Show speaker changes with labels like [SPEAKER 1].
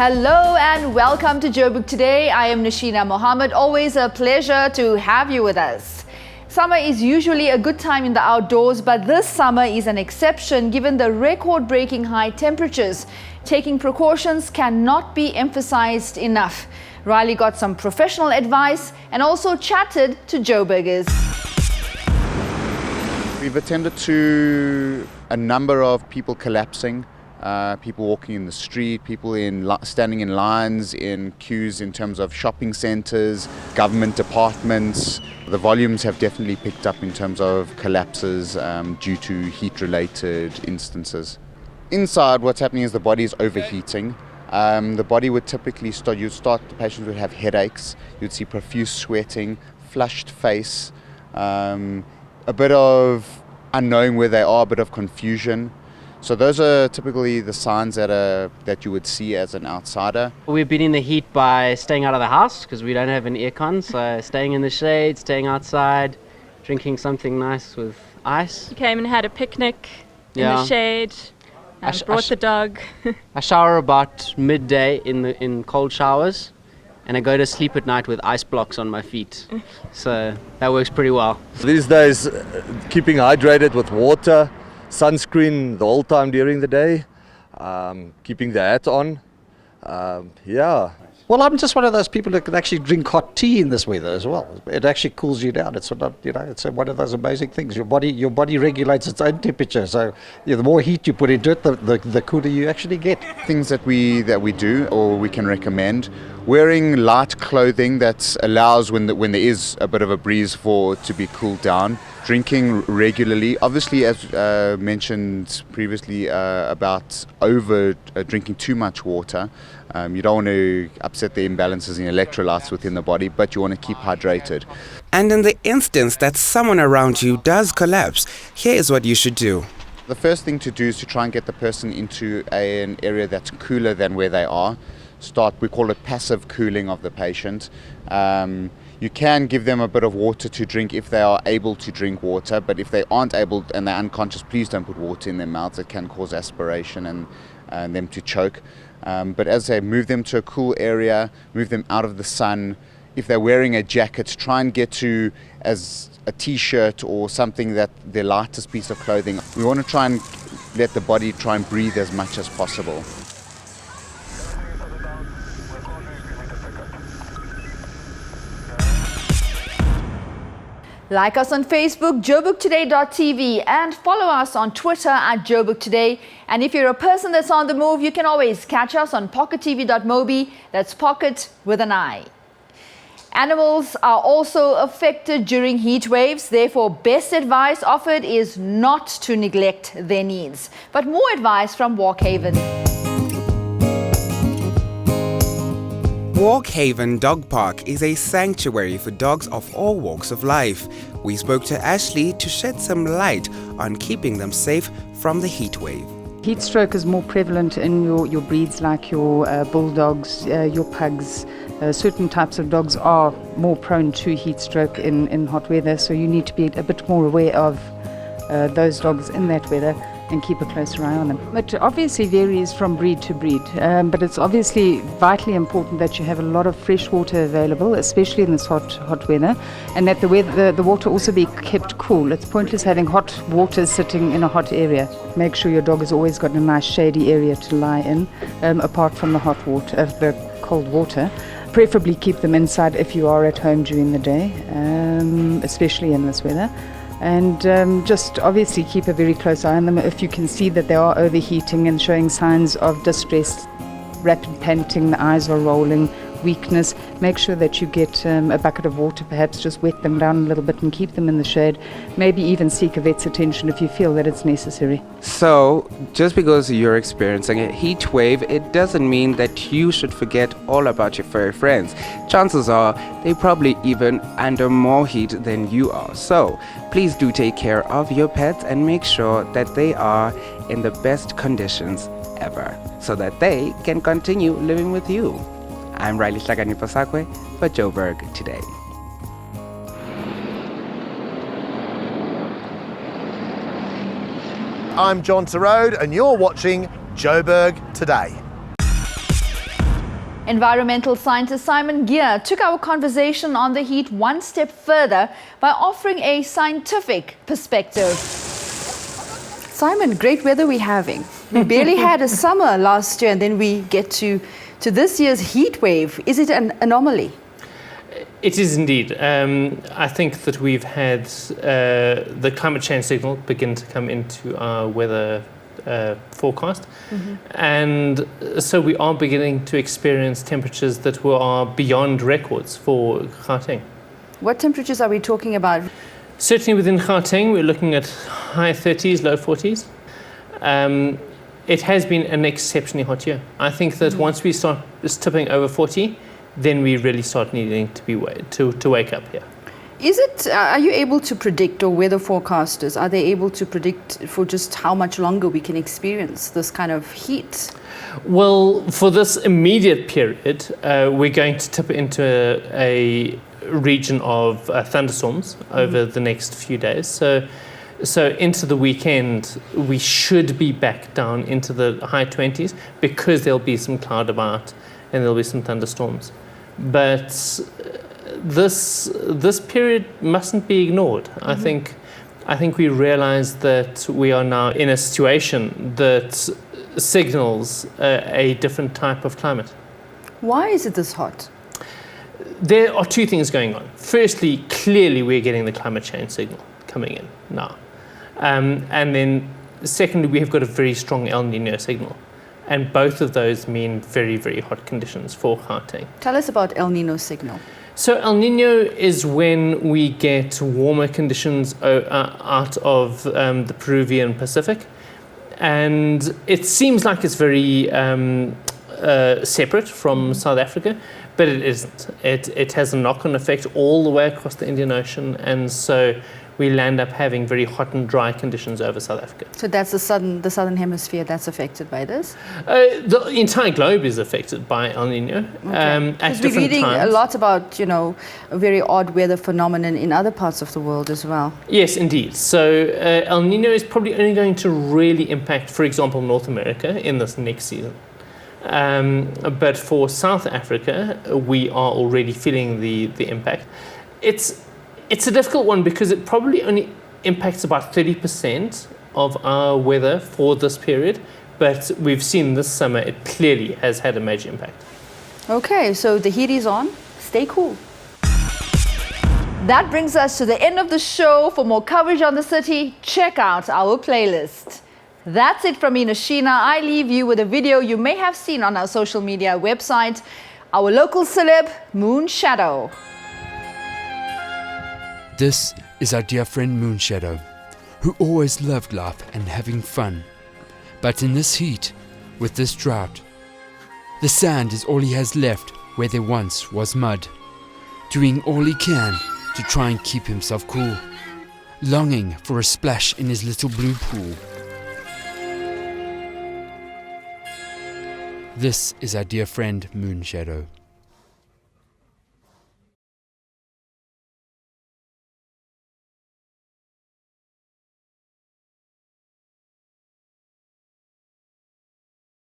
[SPEAKER 1] Hello and welcome to Joburg Today. I am Nashina Mohammed. Always a pleasure to have you with us. Summer is usually a good time in the outdoors, but this summer is an exception given the record-breaking high temperatures. Taking precautions cannot be emphasized enough. Riley got some professional advice and also chatted to Joburgers.
[SPEAKER 2] We've attended to a number of people collapsing, people walking in the street, people standing in lines, in queues in terms of shopping centres, government departments. The volumes have definitely picked up in terms of collapses due to heat-related instances. Inside, what's happening is the body is overheating. The body would typically the patient would have headaches, you'd see profuse sweating, flushed face, a bit of unknowing where they are, a bit of confusion. So those are typically the signs that you would see as an outsider.
[SPEAKER 3] We've been in the heat by staying out of the house because we don't have an aircon, so staying in the shade, staying outside, drinking something nice with ice.
[SPEAKER 4] We came and had a picnic in the shade and brought the dog.
[SPEAKER 3] I shower about midday in cold showers, and I go to sleep at night with ice blocks on my feet. So that works pretty well.
[SPEAKER 5] These days, keeping hydrated with water, sunscreen the whole time during the day, keeping the hat on.
[SPEAKER 6] Well, I'm just one of those people that can actually drink hot tea in this weather as well. It actually cools you down. It's not, it's one of those amazing things. Your body regulates its own temperature. So the more heat you put into it, the cooler you actually get.
[SPEAKER 2] Things that we do or we can recommend: wearing light clothing that allows when there is a bit of a breeze for it to be cooled down. Drinking regularly, obviously, as mentioned previously about drinking too much water. You don't want to upset the imbalances in electrolytes within the body, but you want to keep hydrated.
[SPEAKER 7] And in the instance that someone around you does collapse, here is what you should do.
[SPEAKER 2] The first thing to do is to try and get the person into an area that's cooler than where they are. We call it passive cooling of the patient. You can give them a bit of water to drink if they are able to drink water, but if they aren't able and they're unconscious, please don't put water in their mouths. It can cause aspiration and them to choke. But as I say, move them to a cool area, move them out of the sun. If they're wearing a jacket, try and get to as a t-shirt or something that their lightest piece of clothing. We want to try and let the body try and breathe as much as possible.
[SPEAKER 1] Like us on Facebook, JoburgToday.tv, and follow us on Twitter at JoburgToday. And if you're a person that's on the move, you can always catch us on PocketTV.mobi. That's Pocket with an I. Animals are also affected during heat waves. Therefore, best advice offered is not to neglect their needs. But more advice from Walkhaven.
[SPEAKER 7] Walkhaven Dog Park is a sanctuary for dogs of all walks of life. We spoke to Ashley to shed some light on keeping them safe from the heat wave.
[SPEAKER 8] Heat stroke is more prevalent in your breeds like your bulldogs, your pugs. Certain types of dogs are more prone to heat stroke in hot weather, so you need to be a bit more aware of those dogs in that weather and keep a closer eye on them. It obviously varies from breed to breed, but it's obviously vitally important that you have a lot of fresh water available, especially in this hot weather, and that the water also be kept cool. It's pointless having hot water sitting in a hot area. Make sure your dog has always got a nice shady area to lie in, apart from the hot water, the cold water. Preferably keep them inside if you are at home during the day, especially in this weather. And just obviously keep a very close eye on them. If you can see that they are overheating and showing signs of distress, rapid panting, the eyes are rolling, weakness, make sure that you get a bucket of water, perhaps just wet them down a little bit and keep them in the shade. Maybe even seek a vet's attention if you feel that it's necessary.
[SPEAKER 7] So, just because you're experiencing a heat wave, it doesn't mean that you should forget all about your furry friends. Chances are they're probably even under more heat than you are. So, please do take care of your pets and make sure that they are in the best conditions ever, so that they can continue living with you. I'm Riley Sakwe for Joburg Today.
[SPEAKER 9] I'm John Terode and you're watching Joburg Today.
[SPEAKER 1] Environmental scientist Simon Gear took our conversation on the heat one step further by offering a scientific perspective. Simon, great weather we're having. We barely had a summer last year, and then we get to this year's heat wave. Is it an anomaly?
[SPEAKER 9] It is indeed. I think that we've had the climate change signal begin to come into our weather forecast. And so we are beginning to experience temperatures that are beyond records for Gauteng.
[SPEAKER 1] What temperatures are we talking about?
[SPEAKER 9] Certainly within Gauteng, we're looking at high 30s, low 40s. It has been an exceptionally hot year. I think that once we start tipping over 40, then we really start needing to wake up here.
[SPEAKER 1] Are you able to predict, or weather forecasters, are they able to predict for just how much longer we can experience this kind of heat?
[SPEAKER 9] Well, for this immediate period, we're going to tip into a region of thunderstorms over the next few days. So into the weekend, we should be back down into the high 20s because there'll be some cloud about and there'll be some thunderstorms. But this period mustn't be ignored. I think we realize that we are now in a situation that signals a different type of climate.
[SPEAKER 1] Why is it this hot?
[SPEAKER 9] There are two things going on. Firstly, clearly we're getting the climate change signal coming in now. And then secondly, we have got a very strong El Nino signal. And both of those mean very, very hot conditions for Gauteng.
[SPEAKER 1] Tell us about El Nino signal.
[SPEAKER 9] So El Nino is when we get warmer conditions out of the Peruvian Pacific. And it seems like it's very separate from South Africa, but it isn't. It has a knock-on effect all the way across the Indian Ocean, and so we land up having very hot and dry conditions over South Africa.
[SPEAKER 1] So that's the southern hemisphere that's affected by this?
[SPEAKER 9] The entire globe is affected by El Nino.
[SPEAKER 1] Okay.
[SPEAKER 9] At
[SPEAKER 1] we're reading
[SPEAKER 9] times.
[SPEAKER 1] a lot about, a very odd weather phenomenon in other parts of the world as well.
[SPEAKER 9] Yes, indeed. So El Nino is probably only going to really impact, for example, North America in this next season. But for South Africa, we are already feeling the impact. It's a difficult one because it probably only impacts about 30% of our weather for this period, but we've seen this summer it clearly has had a major impact.
[SPEAKER 1] Okay, so the heat is on. Stay cool. That brings us to the end of the show. For more coverage on the city, check out our playlist. That's it from me, Nashina. I leave you with a video you may have seen on our social media website. Our local celeb, Moon Shadow.
[SPEAKER 10] This is our dear friend Moon Shadow, who always loved life and having fun. But in this heat, with this drought, the sand is all he has left where there once was mud, doing all he can to try and keep himself cool, longing for a splash in his little blue pool. This is our dear friend Moon Shadow.